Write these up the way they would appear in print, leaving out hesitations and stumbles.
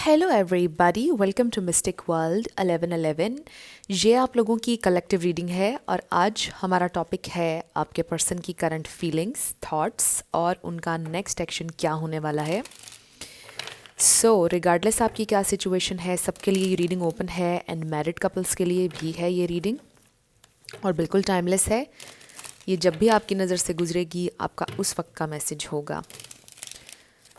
Hello everybody, welcome to Mystic World 1111। ये आप लोगों की कलेक्टिव रीडिंग है और आज हमारा टॉपिक है आपके पर्सन की करंट फीलिंग्स, थॉट्स और उनका नेक्स्ट एक्शन क्या होने वाला है। सो रिगार्डलेस आपकी क्या सिचुएशन है, सबके लिए ये रीडिंग ओपन है एंड मैरिड कपल्स के लिए भी है ये रीडिंग और बिल्कुल टाइमलेस है। ये जब भी आपकी नज़र से गुजरेगी आपका उस वक्त का मैसेज होगा।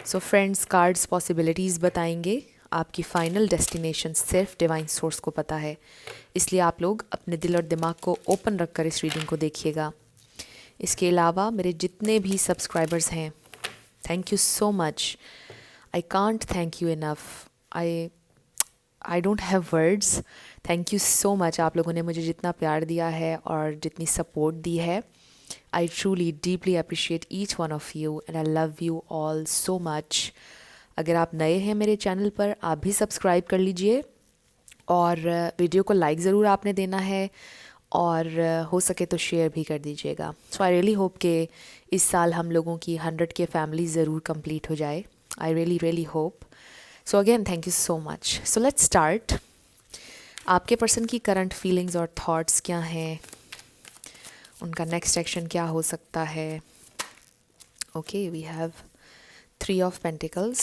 सो फ्रेंड्स, कार्ड्स पॉसिबिलिटीज़ बताएंगे। आपकी फ़ाइनल डेस्टिनेशन सिर्फ डिवाइन सोर्स को पता है, इसलिए आप लोग अपने दिल और दिमाग को ओपन रखकर इस रीडिंग को देखिएगा। इसके अलावा मेरे जितने भी सब्सक्राइबर्स हैं, thank you so much. I can't thank you enough. I don't have words. Thank you so much. आप लोगों ने मुझे जितना प्यार दिया है और जितनी सपोर्ट दी है, I truly deeply appreciate each one of you and I love you all so much. अगर आप नए हैं मेरे चैनल पर, आप भी सब्सक्राइब कर लीजिए और वीडियो को लाइक ज़रूर आपने देना है और हो सके तो शेयर भी कर दीजिएगा। सो आई रियली होप कि इस साल हम लोगों की 100 के फैमिली ज़रूर कंप्लीट हो जाए। I really hope so. Again thank you so much. So let's start. आपके पर्सन की करंट फीलिंग्स और थॉट्स क्या हैं, उनका नेक्स्ट एक्शन क्या हो सकता है। Okay, we have 3 of pentacles,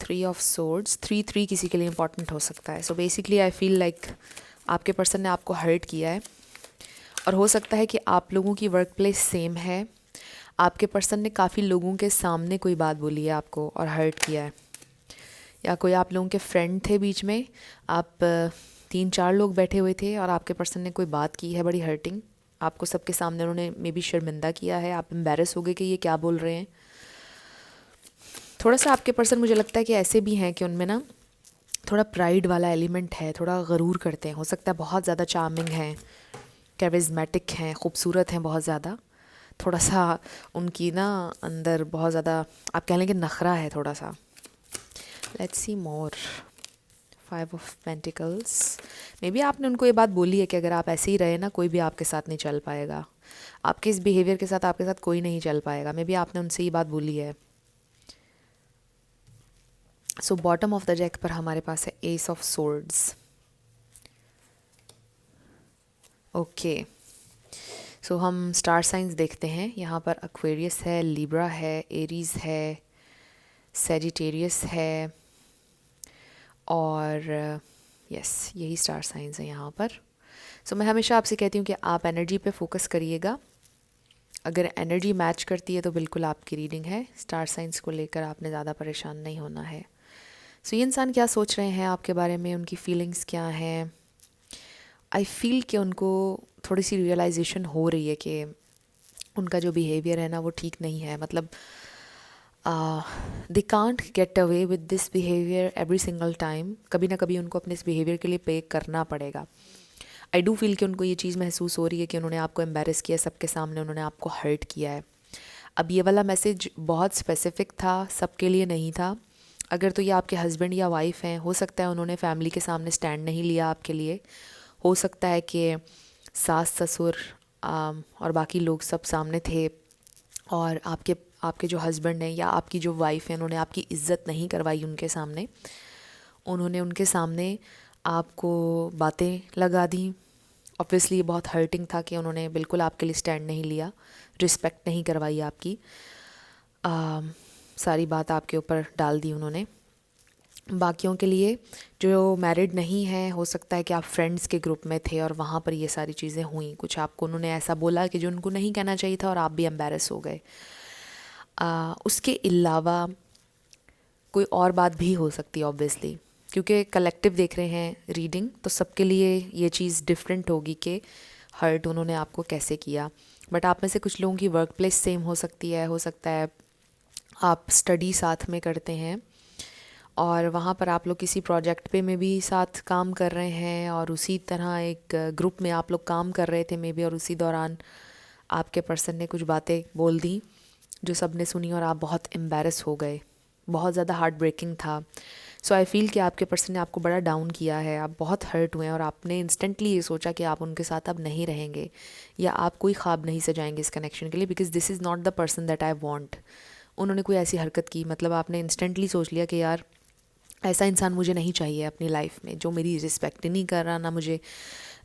3 of swords. 3 किसी के लिए इंपॉर्टेंट हो सकता है। So basically I feel like आपके पर्सन ने आपको हर्ट किया है और हो सकता है कि आप लोगों की वर्क प्लेस सेम है। आपके पर्सन ने काफ़ी लोगों के सामने कोई बात बोली है आपको और हर्ट किया है, या कोई आप लोगों के फ्रेंड थे बीच में, आप 3-4 लोग बैठे हुए थे और आपके पर्सन ने कोई बात की है बड़ी हर्टिंग। आपको सबके सामने उन्होंने मे बी शर्मिंदा किया है, आप एम्बैरस हो गए कि ये क्या बोल रहे हैं। थोड़ा सा आपके पर्सन मुझे लगता है कि ऐसे भी हैं कि उनमें ना थोड़ा प्राइड वाला एलिमेंट है, थोड़ा गरूर करते हैं। हो सकता है बहुत ज़्यादा चार्मिंग हैं, कैरिज्मेटिक हैं, खूबसूरत हैं बहुत ज़्यादा। थोड़ा सा उनकी ना अंदर बहुत ज़्यादा आप कह लेंगे नखरा है थोड़ा सा। Let's see more. 5 of pentacles. May be आपने उनको ये बात बोली है कि अगर आप ऐसे ही रहे ना, कोई भी आपके साथ नहीं चल पाएगा, आपके इस बिहेवियर के साथ आपके साथ कोई नहीं चल पाएगा। मे बी आपने उनसे ये बात बोली है। So bottom of the deck पर हमारे पास है एस ऑफ सोर्ड्स। ओके, सो हम स्टार साइंस देखते हैं। यहाँ पर एक्वेरियस है, लिब्रा है, एरीज है, सेजिटेरियस है और यस यही स्टार साइंस है यहाँ पर। सो मैं हमेशा आपसे कहती हूँ कि आप एनर्जी पे फोकस करिएगा। अगर एनर्जी मैच करती है तो बिल्कुल आपकी रीडिंग है। स्टार साइंस को लेकर आपने ज़्यादा परेशान नहीं होना है। सो ये इंसान क्या सोच रहे हैं आपके बारे में, उनकी फीलिंग्स क्या हैं। आई फील कि उनको थोड़ी सी रियलाइजेशन हो रही है कि उनका जो बिहेवियर है ना वो ठीक नहीं है। मतलब they can't get away with this behaviour every single time. कभी ना कभी उनको अपने इस बिहेवियर के लिए पे करना पड़ेगा। आई डू फील कि उनको ये चीज़ महसूस हो रही है कि उन्होंने आपको एम्बैरस किया, सबके सामने उन्होंने आपको हर्ट किया है। अब ये वाला मैसेज बहुत स्पेसिफिक था, सबके लिए नहीं था। अगर तो ये आपके हस्बैंड या वाइफ हैं, हो सकता है उन्होंने फैमिली के सामने स्टैंड नहीं लिया आपके लिए। हो सकता है कि सास ससुर और बाकी लोग सब सामने थे और आपके जो हस्बैंड हैं या आपकी जो वाइफ है, उन्होंने आपकी इज़्ज़त नहीं करवाई उनके सामने। उन्होंने उनके सामने आपको बातें लगा दी। ऑब्वियसली ये बहुत हर्टिंग था कि उन्होंने बिल्कुल आपके लिए स्टैंड नहीं लिया, रिस्पेक्ट नहीं करवाई आपकी, सारी बात आपके ऊपर डाल दी उन्होंने। बाकियों के लिए जो मैरिड नहीं है, हो सकता है कि आप फ्रेंड्स के ग्रुप में थे और वहाँ पर ये सारी चीज़ें हुई। कुछ आपको उन्होंने ऐसा बोला कि जो उनको नहीं कहना चाहिए था और आप भी एम्बैरस हो गए। उसके अलावा कोई और बात भी हो सकती है ऑब्वियसली, क्योंकि कलेक्टिव देख रहे हैं रीडिंग, तो सबके लिए ये चीज़ डिफरेंट होगी कि हर्ट उन्होंने आपको कैसे किया। बट आप में से कुछ लोगों की वर्क प्लेस सेम हो सकती है, हो सकता है आप स्टडी साथ में करते हैं और वहाँ पर आप लोग किसी प्रोजेक्ट पे में भी साथ काम कर रहे हैं और उसी तरह एक ग्रुप में आप लोग काम कर रहे थे मे बी, और उसी दौरान आपके पर्सन ने कुछ बातें बोल दी जो सब ने सुनी और आप बहुत एम्बैरस हो गए। बहुत ज़्यादा हार्ट ब्रेकिंग था। सो आई फील कि आपके पर्सन ने आपको बड़ा डाउन किया है, आप बहुत हर्ट हुए हैं और आपने इंस्टेंटली ये सोचा कि आप उनके साथ अब नहीं रहेंगे या आप कोई ख्वाब नहीं सजाएंगे इस कनेक्शन के लिए, because this is not the person that I want. उन्होंने कोई ऐसी हरकत की, मतलब आपने इंस्टेंटली सोच लिया कि यार ऐसा इंसान मुझे नहीं चाहिए अपनी लाइफ में, जो मेरी रिस्पेक्ट ही नहीं कर रहा,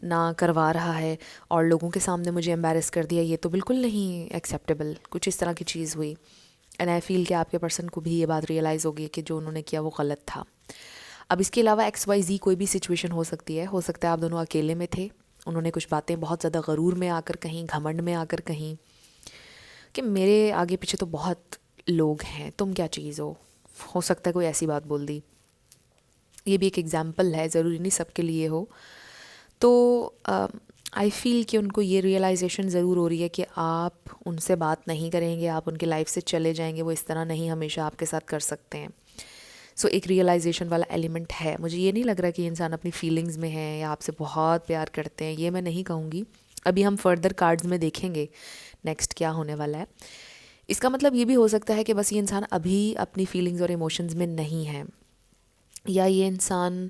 ना करवा रहा है और लोगों के सामने मुझे एम्बैरेस कर दिया। ये तो बिल्कुल नहीं एक्सेप्टेबल। कुछ इस तरह की चीज़ हुई एंड आई फील कि आपके पर्सन को भी ये बात रियलाइज़ होगी कि जो उन्होंने किया वो गलत था। अब इसके अलावा XYZ कोई भी सिचुएशन हो सकती है। हो सकता है आप दोनों अकेले में थे, उन्होंने कुछ बातें बहुत ज़्यादा गरूर में आकर कहीं, घमंड में आकर कहीं कि मेरे आगे पीछे तो बहुत लोग हैं, तुम क्या चीज़ हो सकता है कोई ऐसी बात बोल दी। ये भी एक एग्जाम्पल है, ज़रूरी नहीं सबके लिए हो। तो आई फील कि उनको ये रियलाइजेशन ज़रूर हो रही है कि आप उनसे बात नहीं करेंगे, आप उनकी लाइफ से चले जाएंगे, वो इस तरह नहीं हमेशा आपके साथ कर सकते हैं। सो एक रियलाइजेशन वाला एलिमेंट है। मुझे ये नहीं लग रहा कि इंसान अपनी फीलिंग्स में है या आपसे बहुत प्यार करते हैं, ये मैं नहीं कहूँगी। अभी हम फर्दर कार्ड्स में देखेंगे नेक्स्ट क्या होने वाला है। इसका मतलब ये भी हो सकता है कि बस ये इंसान अभी अपनी फीलिंग्स और इमोशंस में नहीं है, या ये इंसान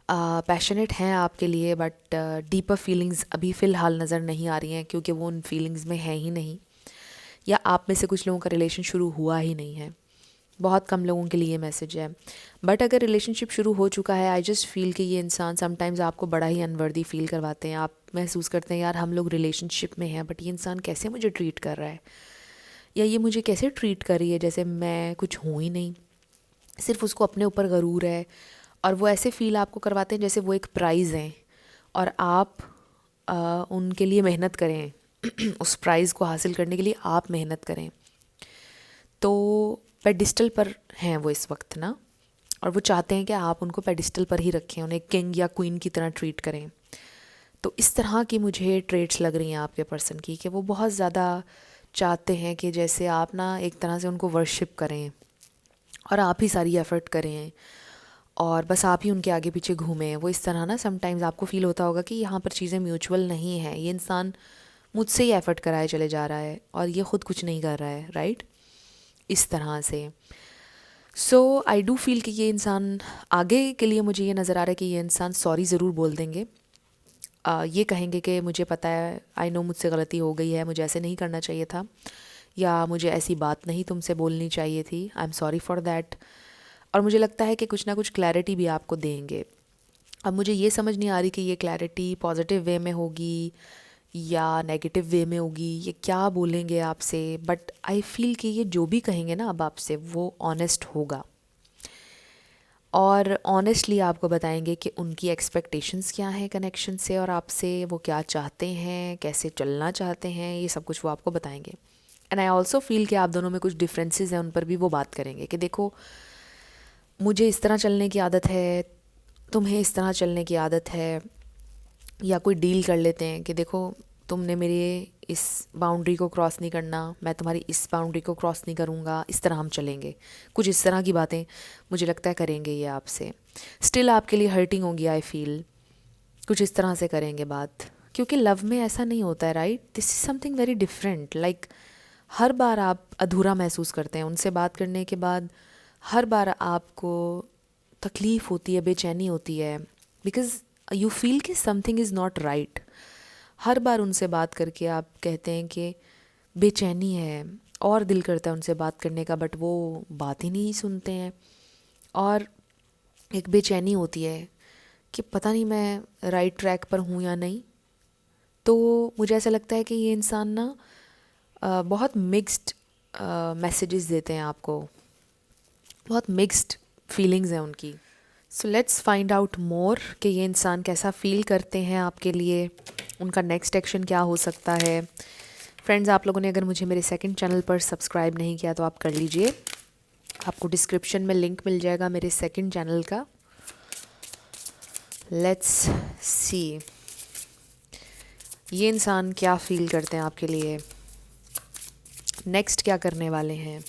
पैशनेट हैं आपके लिए बट डीपर फीलिंग्स अभी फ़िलहाल नज़र नहीं आ रही हैं क्योंकि वो उन फीलिंग्स में है ही नहीं, या आप में से कुछ लोगों का रिलेशन शुरू हुआ ही नहीं है। बहुत कम लोगों के लिए ये मैसेज है। बट अगर रिलेशनशिप शुरू हो चुका है, आई जस्ट फील कि ये इंसान समटाइम्स आपको बड़ा ही अनवर्दी फील करवाते हैं। आप महसूस करते हैं यार हम लोग रिलेशनशिप में हैं बट ये इंसान कैसे मुझे ट्रीट कर रहा है, या ये मुझे कैसे ट्रीट कर रही है जैसे मैं कुछ हूँ ही नहीं। सिर्फ उसको अपने ऊपर गरूर है और वो ऐसे फील आपको करवाते हैं जैसे वो एक प्राइज़ हैं और आप उनके लिए मेहनत करें उस प्राइज़ को हासिल करने के लिए आप मेहनत करें। तो पेडिस्टल पर हैं वो इस वक्त ना, और वो चाहते हैं कि आप उनको पेडिस्टल पर ही रखें, उन्हें किंग या क्वीन की तरह ट्रीट करें। तो इस तरह की मुझे ट्रेट्स लग रही हैं आपके पर्सन की कि वो बहुत ज़्यादा चाहते हैं कि जैसे आप ना एक तरह से उनको वर्शिप करें और आप ही सारी एफ़र्ट करें और बस आप ही उनके आगे पीछे घूमें। वो इस तरह ना समटाइम्स आपको फ़ील होता होगा कि यहाँ पर चीज़ें म्यूचुअल नहीं हैं, ये इंसान मुझसे ही एफ़र्ट कराए चले जा रहा है और ये ख़ुद कुछ नहीं कर रहा है, राइट? इस तरह से सो आई डू फील कि ये इंसान आगे के लिए मुझे ये नज़र आ रहा है कि ये इंसान सॉरी ज़रूर बोल देंगे। ये कहेंगे कि मुझे पता है, आई नो मुझसे गलती हो गई है, मुझे ऐसे नहीं करना चाहिए था, या मुझे ऐसी बात नहीं तुमसे बोलनी चाहिए थी, I am sorry for that. और मुझे लगता है कि कुछ ना कुछ क्लैरिटी भी आपको देंगे। अब मुझे ये समझ नहीं आ रही कि ये क्लैरिटी पॉजिटिव वे में होगी या नेगेटिव वे में होगी, ये क्या बोलेंगे आपसे, बट आई फील कि ये जो भी कहेंगे ना अब आपसे वो ऑनेस्ट होगा और ऑनेस्टली आपको बताएंगे कि उनकी एक्सपेक्टेशंस क्या हैं कनेक्शन से और आपसे, वो क्या चाहते हैं, कैसे चलना चाहते हैं, ये सब कुछ वो आपको बताएंगे। एंड आई ऑल्सो फील कि आप दोनों में कुछ डिफरेंसेस हैं, उन पर भी वो बात करेंगे कि देखो मुझे इस तरह चलने की आदत है, तुम्हें इस तरह चलने की आदत है, या कोई डील कर लेते हैं कि देखो तुमने मेरे इस बाउंड्री को क्रॉस नहीं करना, मैं तुम्हारी इस बाउंड्री को क्रॉस नहीं करूँगा, इस तरह हम चलेंगे। कुछ इस तरह की बातें मुझे लगता है करेंगे ये आपसे। स्टिल आपके लिए हर्टिंग होगी आई फील, कुछ इस तरह से करेंगे बात, क्योंकि लव में ऐसा नहीं होता है, right? This is something very different. Like हर बार आप अधूरा महसूस करते हैं उनसे बात करने के बाद, हर बार आपको तकलीफ़ होती है, बेचैनी होती है, बिकॉज़ यू फील कि समथिंग इज़ नॉट राइट। हर बार उनसे बात करके आप कहते हैं कि बेचैनी है और दिल करता है उनसे बात करने का, बट वो बात ही नहीं सुनते हैं और एक बेचैनी होती है कि पता नहीं मैं राइट ट्रैक पर हूँ या नहीं। तो मुझे ऐसा लगता है कि ये इंसान ना बहुत मिक्स्ड मैसेजेस देते हैं आपको, बहुत मिक्स्ड फीलिंग्स हैं उनकी। So let's find out more कि ये इंसान कैसा फ़ील करते हैं आपके लिए, उनका नेक्स्ट एक्शन क्या हो सकता है। फ्रेंड्स, आप लोगों ने अगर मुझे मेरे सेकंड चैनल पर सब्सक्राइब नहीं किया तो आप कर लीजिए, आपको डिस्क्रिप्शन में लिंक मिल जाएगा मेरे सेकंड चैनल का। लेट्स सी ये इंसान क्या फ़ील करते हैं आपके लिए, नेक्स्ट क्या करने वाले हैं।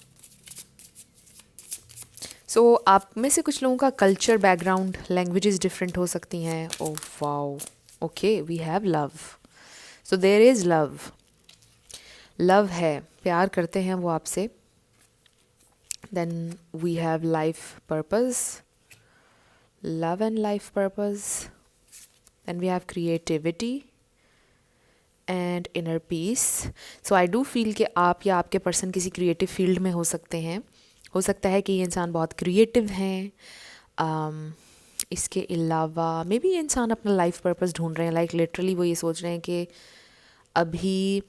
सो आप में से कुछ लोगों का कल्चर बैकग्राउंड, लैंग्वेजेस डिफरेंट हो सकती हैं। Oh wow, okay, we have love. So there is love, love है, प्यार करते हैं वो आपसे। Then we have life purpose, love and life purpose. Then we have creativity and inner peace. So I do feel कि आप या आपके पर्सन किसी क्रिएटिव फील्ड में हो सकते हैं। हो सकता है कि ये इंसान बहुत क्रिएटिव हैं, इसके अलावा मे बी इंसान अपना लाइफ पर्पस ढूंढ रहे हैं, लाइक लिटरली वो ये सोच रहे हैं कि अभी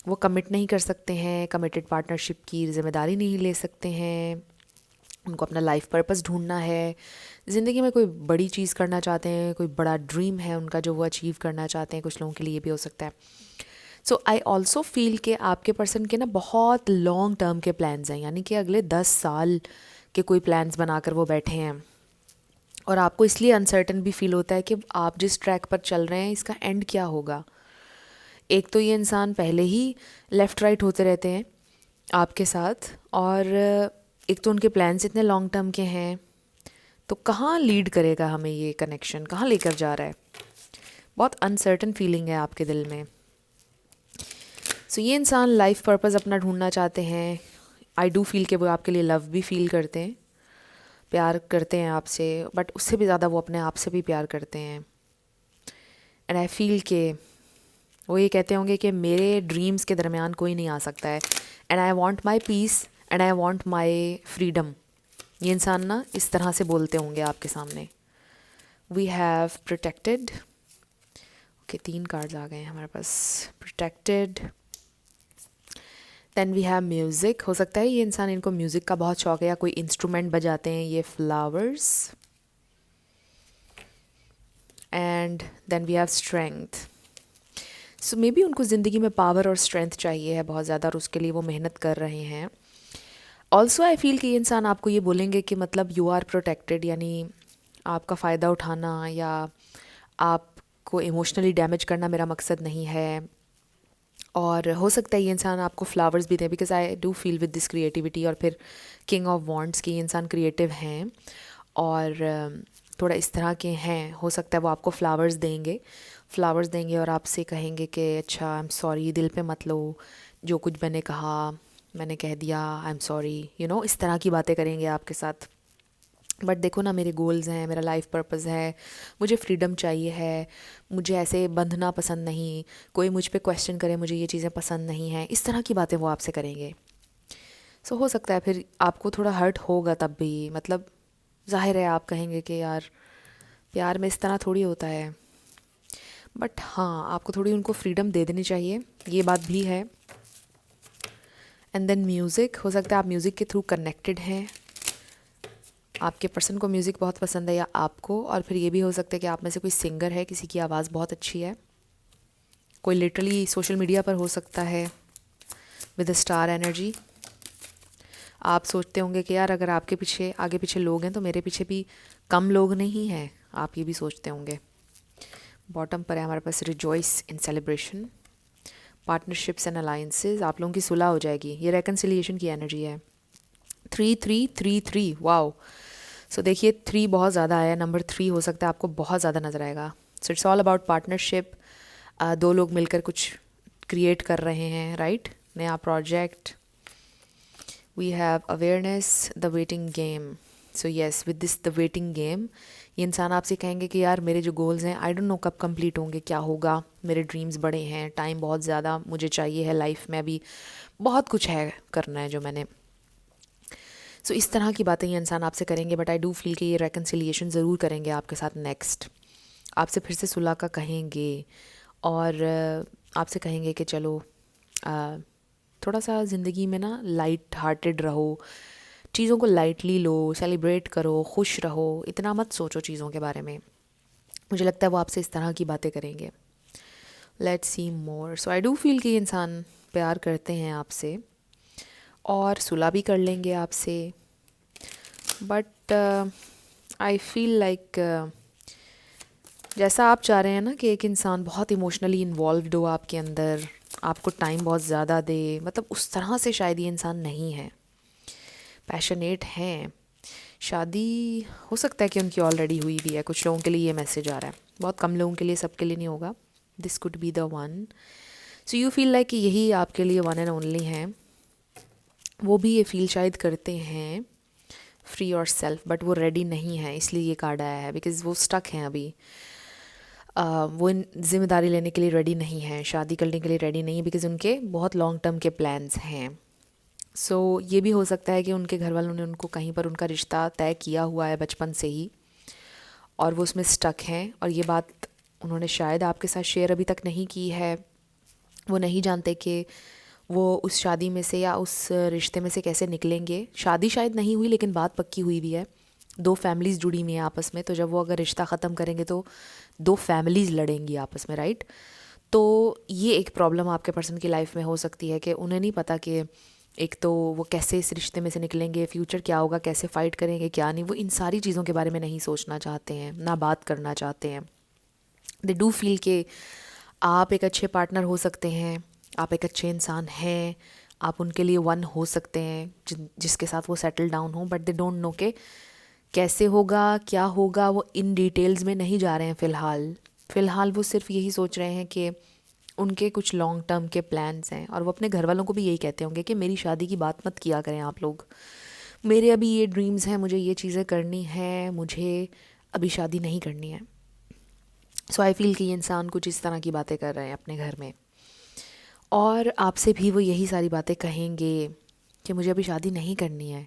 वो कमिट नहीं कर सकते हैं, कमिटेड पार्टनरशिप की जिम्मेदारी नहीं ले सकते हैं, उनको अपना लाइफ पर्पस ढूंढना है, ज़िंदगी में कोई बड़ी चीज़ करना चाहते हैं, कोई बड़ा ड्रीम है उनका जो वो अचीव करना चाहते हैं। कुछ लोगों के लिए ये भी हो सकता है। सो आई ऑल्सो फील कि आपके पर्सन के ना बहुत लॉन्ग टर्म के प्लान्स हैं, यानी कि अगले 10 साल के कोई प्लान्स बनाकर वो बैठे हैं, और आपको इसलिए अनसर्टन भी फील होता है कि आप जिस ट्रैक पर चल रहे हैं इसका एंड क्या होगा। एक तो ये इंसान पहले ही लेफ़्ट राइट होते रहते हैं आपके साथ, और एक तो उनके प्लान्स इतने लॉन्ग टर्म के हैं, तो कहाँ लीड करेगा हमें ये कनेक्शन, कहाँ लेकर जा रहा है। बहुत अनसर्टन फीलिंग है आपके दिल में। सो ये इंसान लाइफ पर्पस अपना ढूंढना चाहते हैं। आई डू फील कि वो आपके लिए लव भी फील करते हैं, प्यार करते हैं आपसे, बट उससे भी ज़्यादा वो अपने आप से भी प्यार करते हैं। एंड आई फील कि वो ये कहते होंगे कि मेरे ड्रीम्स के दरमियान कोई नहीं आ सकता है, and I want my peace and I want my freedom. ये इंसान ना इस तरह से बोलते होंगे आपके सामने। We have protected, okay 3 cards आ गए हैं हमारे पास। Protected, then we have music. हो सकता है ये इंसान, इनको म्यूज़िक का बहुत शौक है या कोई इंस्ट्रूमेंट बजाते हैं। ये flowers, and then we have strength. So maybe उनको ज़िंदगी में पावर और स्ट्रेंथ चाहिए है बहुत ज़्यादा, और उसके लिए वो मेहनत कर रहे हैं। ऑल्सो आई फील कि ये इंसान आपको ये बोलेंगे कि मतलब यू आर प्रोटेक्टेड, यानी आपका फ़ायदा उठाना या आपको इमोशनली डैमेज करना मेरा मकसद नहीं है। और हो सकता है ये इंसान आपको फ्लावर्स भी दें, because I do feel with this creativity. और फिर किंग ऑफ वॉन्ड्स की, ये इंसान क्रिएटिव हैं और थोड़ा इस तरह के हैं। हो सकता है वो आपको फ्लावर्स देंगे और आपसे कहेंगे कि अच्छा आई एम सॉरी, दिल पे मत लो, जो कुछ मैंने कहा मैंने कह दिया, I am sorry, you know, इस तरह की बातें करेंगे आपके साथ। बट देखो ना, मेरे गोल्स हैं, मेरा लाइफ पर्पस है, मुझे फ्रीडम चाहिए है, मुझे ऐसे बंधना पसंद नहीं, कोई मुझ पे क्वेश्चन करे, मुझे ये चीज़ें पसंद नहीं हैं, इस तरह की बातें वो आपसे करेंगे। सो हो सकता है फिर आपको थोड़ा हर्ट होगा तब भी, मतलब जाहिर है आप कहेंगे कि यार प्यार में इस तरह थोड़ी होता है। बट हाँ, आपको थोड़ी उनको फ्रीडम दे देनी चाहिए, ये बात भी है। एंड देन म्यूज़िक, हो सकता है आप म्यूज़िक के थ्रू कनेक्टेड हैं, आपके पर्सन को म्यूज़िक बहुत पसंद है या आपको। और फिर ये भी हो सकता है कि आप में से कोई सिंगर है, किसी की आवाज़ बहुत अच्छी है, कोई लिटरली सोशल मीडिया पर हो सकता है विद अ स्टार एनर्जी। आप सोचते होंगे कि यार अगर आपके पीछे आगे पीछे लोग हैं तो मेरे पीछे भी कम लोग नहीं हैं, आप ये भी सोचते होंगे। बॉटम पर है हमारे पास rejoice in celebration, partnerships and alliances, आप लोगों की सुलह हो जाएगी, ये रेकन्सिलिएशन की एनर्जी है। 3 3 3 3, वाओ। सो देखिए 3 बहुत ज़्यादा आया, नंबर 3 हो सकता है आपको बहुत ज़्यादा नज़र आएगा। So it's all about partnership, 2 लोग मिलकर कुछ क्रिएट कर रहे हैं, राइट, नया project. We have awareness, the waiting game. So yes, with this the waiting game, ये इंसान आपसे कहेंगे कि यार मेरे जो गोल्स हैं आई डोंट नो कब कंप्लीट होंगे, क्या होगा, मेरे ड्रीम्स बड़े हैं, टाइम बहुत ज़्यादा मुझे चाहिए है, लाइफ में अभी बहुत कुछ है करना है जो मैंने। सो इस तरह की बातें ये इंसान आपसे करेंगे। बट आई डू फील कि ये रेकन्सिलिएशन ज़रूर करेंगे आपके साथ नेक्स्ट, आपसे फिर से सुलह का कहेंगे, और आपसे कहेंगे कि चलो थोड़ा सा ज़िंदगी में ना लाइट हार्टेड रहो, चीज़ों को लाइटली लो, सेलिब्रेट करो, खुश रहो, इतना मत सोचो चीज़ों के बारे में। मुझे लगता है वो आपसे इस तरह की बातें करेंगे। Let's see more. So I do feel कि ये इंसान प्यार करते हैं आपसे और सुलह भी कर लेंगे आपसे। बट आई फील लाइक जैसा आप चाह रहे हैं ना कि एक इंसान बहुत इमोशनली इन्वॉल्व्ड हो आपके अंदर, आपको टाइम बहुत ज़्यादा दे, मतलब उस तरह से शायद ये इंसान नहीं है। पैशनेट हैं, शादी हो सकता है कि उनकी ऑलरेडी हुई भी है, कुछ लोगों के लिए ये मैसेज आ रहा है, बहुत कम लोगों के लिए, सबके लिए नहीं होगा। This could be the one. So you feel like कि यही आपके लिए वन एंड ओनली हैं। वो भी ये फील शायद करते हैं फ्री और सेल्फ, बट वो रेडी नहीं है, इसलिए ये कार्ड आया है, बिकॉज़ वो स्टक हैं अभी। वो इन जिम्मेदारी लेने के लिए रेडी नहीं है, शादी करने के लिए रेडी नहीं है, बिकॉज़ उनके बहुत लॉन्ग टर्म के प्लान्स हैं। सो ये भी हो सकता है कि उनके घर वालों ने उनको कहीं पर उनका रिश्ता तय किया हुआ है बचपन से ही, और वो उसमें स्टक हैं, और ये बात उन्होंने शायद आपके साथ शेयर अभी तक नहीं की है। वो नहीं जानते कि वो उस शादी में से या उस रिश्ते में से कैसे निकलेंगे। शादी शायद नहीं हुई लेकिन बात पक्की हुई भी है, दो फैमिलीज़ जुड़ी हुई हैं आपस में। तो जब वो अगर रिश्ता ख़त्म करेंगे तो दो फैमिलीज़ लड़ेंगी आपस में, राइट। तो ये एक प्रॉब्लम आपके पर्सन की लाइफ में हो सकती है कि उन्हें नहीं पता कि एक तो वो कैसे इस रिश्ते में से निकलेंगे, फ्यूचर क्या होगा, कैसे फ़ाइट करेंगे, क्या नहीं। वो इन सारी चीज़ों के बारे में नहीं सोचना चाहते हैं, ना बात करना चाहते हैं। दे डू फील कि आप एक अच्छे पार्टनर हो सकते हैं, आप एक अच्छे इंसान हैं, आप उनके लिए वन हो सकते हैं जिसके साथ वो सेटल डाउन हो, बट दे डोंट नो के कैसे होगा, क्या होगा। वो इन डिटेल्स में नहीं जा रहे हैं फ़िलहाल वो सिर्फ यही सोच रहे हैं कि उनके कुछ लॉन्ग टर्म के प्लान्स हैं, और वो अपने घर वालों को भी यही कहते होंगे कि मेरी शादी की बात मत किया करें आप लोग, मेरे अभी ये ड्रीम्स हैं, मुझे ये चीज़ें करनी है, मुझे अभी शादी नहीं करनी है। सो आई फील कि ये इंसान कुछ इस तरह की बातें कर रहे हैं अपने घर में, और आपसे भी वो यही सारी बातें कहेंगे कि मुझे अभी शादी नहीं करनी है।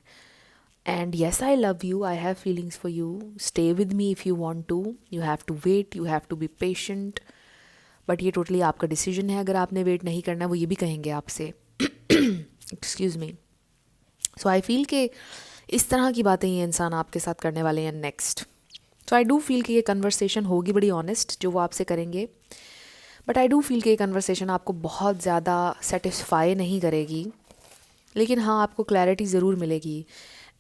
And yes, I love you, I have feelings for you, stay with me if you want to, you have to wait, you have to be patient. But ये टोटली आपका डिसीजन है, अगर आपने वेट नहीं करना वो ये भी कहेंगे आपसे। Excuse me. So I feel कि इस तरह की बातें ये इंसान आपके साथ करने वाले हैं next. So I do feel कि ये कन्वर्सेशन होगी बड़ी ऑनेस्ट जो वो आपसे करेंगे, बट आई डू फील कि ये कन्वर्सेशन आपको बहुत ज़्यादा सेटिस्फाई नहीं करेगी, लेकिन हाँ आपको क्लैरिटी ज़रूर मिलेगी।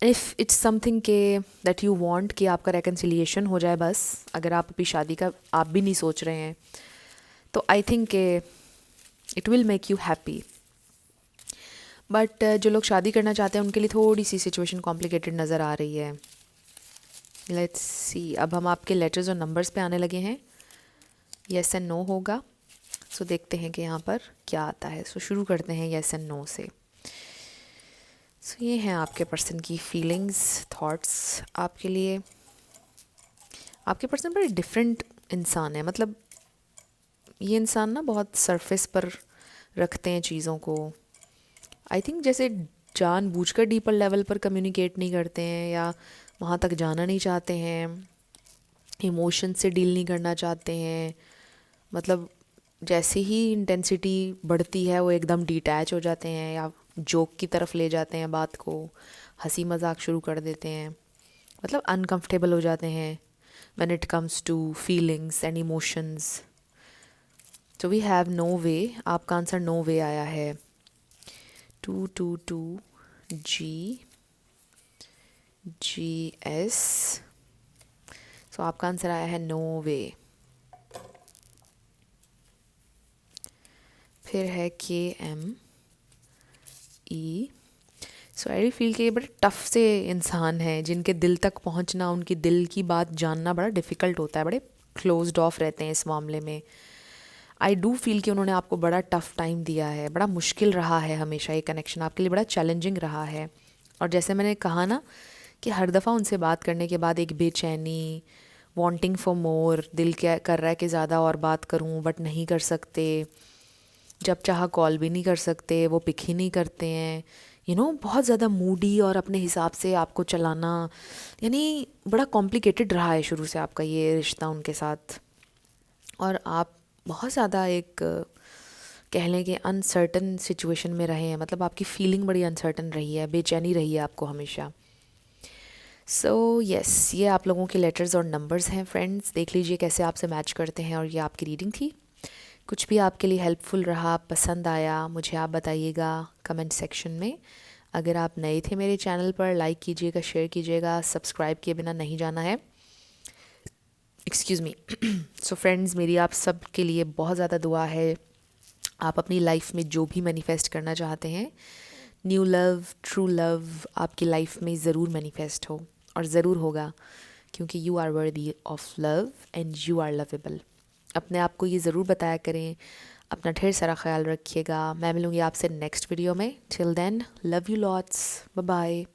इफ़ इट्स समथिंग के दैट यू वांट कि आपका रेकन्सिलिएशन हो जाए, बस अगर आप अभी शादी का आप भी नहीं सोच रहे हैं, तो आई थिंक के it will make you happy. But जो लोग शादी करना चाहते हैं उनके लिए थोड़ी सी सिचुएशन कॉम्प्लिकेटेड नज़र आ रही है। लेट्स सी, अब हम आपके लेटर्स और नंबर्स पे आने लगे हैं। येस एंड नो होगा, सो देखते हैं कि यहाँ पर क्या आता है। सो शुरू करते हैं येस एंड नो से। सो ये हैं आपके पर्सन की फीलिंग्स, थॉट्स आपके लिए। आपके पर्सन बड़े डिफरेंट इंसान है, मतलब ये इंसान ना बहुत सरफेस पर रखते हैं चीज़ों को। आई थिंक जैसे जानबूझकर डीपर लेवल पर कम्युनिकेट नहीं करते हैं, या वहाँ तक जाना नहीं चाहते हैं, इमोशन से डील नहीं करना चाहते हैं। मतलब जैसे ही इंटेंसिटी बढ़ती है वो एकदम डिटैच हो जाते हैं, या जोक की तरफ ले जाते हैं बात को, हंसी मजाक शुरू कर देते हैं, मतलब अनकंफर्टेबल हो जाते हैं when it comes to feelings and emotions. तो वी हैव नो वे, आपका आंसर नो वे आया है। 222 GS। सो आपका आंसर आया है नो वे। फिर है KME। सो आई फील कि ये बड़े टफ से इंसान हैं जिनके दिल तक पहुंचना, उनकी दिल की बात जानना बड़ा डिफ़िकल्ट होता है, बड़े क्लोज्ड ऑफ रहते हैं इस मामले में। आई डू फील कि उन्होंने आपको बड़ा टफ टाइम दिया है, बड़ा मुश्किल रहा है हमेशा, ये कनेक्शन आपके लिए बड़ा चैलेंजिंग रहा है। और जैसे मैंने कहा ना कि हर दफ़ा उनसे बात करने के बाद एक बेचैनी, वांटिंग फॉर मोर, दिल क्या कर रहा है कि ज़्यादा और बात करूं बट नहीं कर सकते, जब चाहा कॉल भी नहीं कर सकते, वो पिक ही नहीं करते हैं, बहुत ज़्यादा मूडी और अपने हिसाब से आपको चलाना, यानी बड़ा कॉम्प्लिकेटेड रहा है शुरू से आपका ये रिश्ता उनके साथ। और आप बहुत ज़्यादा एक कह लें कि अनसर्टन सिचुएशन में रहे हैं, मतलब आपकी फीलिंग बड़ी अनसर्टन रही है, बेचैनी रही है आपको हमेशा। सो यस, ये आप लोगों के लेटर्स और नंबर्स हैं फ्रेंड्स, देख लीजिए कैसे आपसे मैच करते हैं। और ये आपकी रीडिंग थी। कुछ भी आपके लिए हेल्पफुल रहा, पसंद आया, मुझे आप बताइएगा कमेंट सेक्शन में। अगर आप नए थे मेरे चैनल पर, लाइक कीजिएगा, शेयर कीजिएगा, सब्सक्राइब किए बिना नहीं जाना है। Excuse me. सो फ्रेंड्स, मेरी आप सब के लिए बहुत ज़्यादा दुआ है। आप अपनी लाइफ में जो भी मैनिफेस्ट करना चाहते हैं, न्यू लव, ट्रू लव आपकी लाइफ में ज़रूर मैनिफेस्ट हो, और ज़रूर होगा, क्योंकि you are worthy of love and you are lovable. अपने आप को ये ज़रूर बताया करें। अपना ढेर सारा ख्याल रखिएगा। मैं मिलूँगी आपसे नेक्स्ट वीडियो में। Till then, love you lots, bye bye.